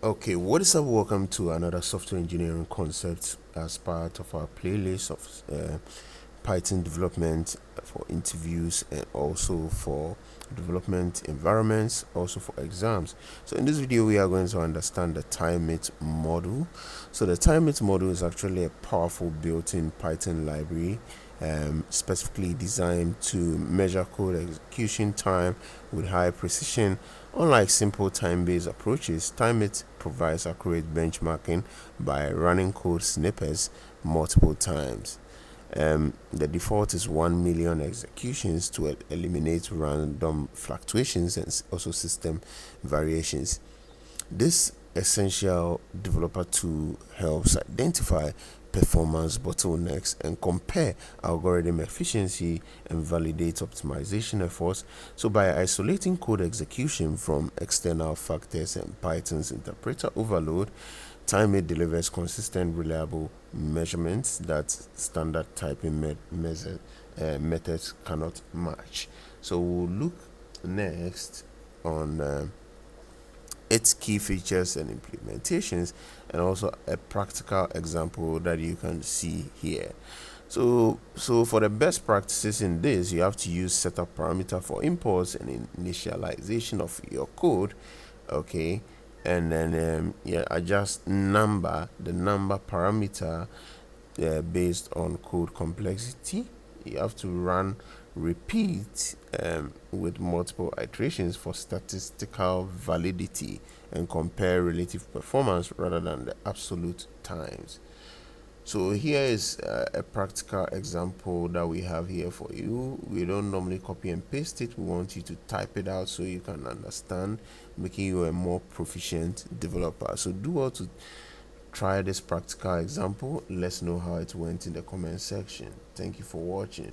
Okay, what is up? Welcome to another software engineering concept as part of our playlist of Python development for interviews and also for development environments, also for exams. So in this video, we are going to understand the timeit model. So the timeit model is actually a powerful built-in Python library specifically designed to measure code execution time with high precision. Unlike simple time-based approaches, timeit provides accurate benchmarking by running code snippets multiple times. The default is 1 million executions to eliminate random fluctuations and also system variations. This essential developer tool helps identify performance bottlenecks and compare algorithm efficiency and validate optimization efforts. So by isolating code execution from external factors and Python's interpreter overload, timeit delivers consistent, reliable measurements that standard typing methods cannot match. So we'll look next on its key features and implementations, and also a practical example that you can see here. So for the best practices in this, you have to use setup parameter for imports and initialization of your code, okay, and then adjust the number parameter based on code complexity. You have to run repeat with multiple iterations for statistical validity and compare relative performance rather than the absolute times. So here is a practical example that we have here for you. We don't normally copy and paste it. We want you to type it out so you can understand, making you a more proficient developer. So do well to try this practical example. Let's know how it went in the comment section. Thank you for watching.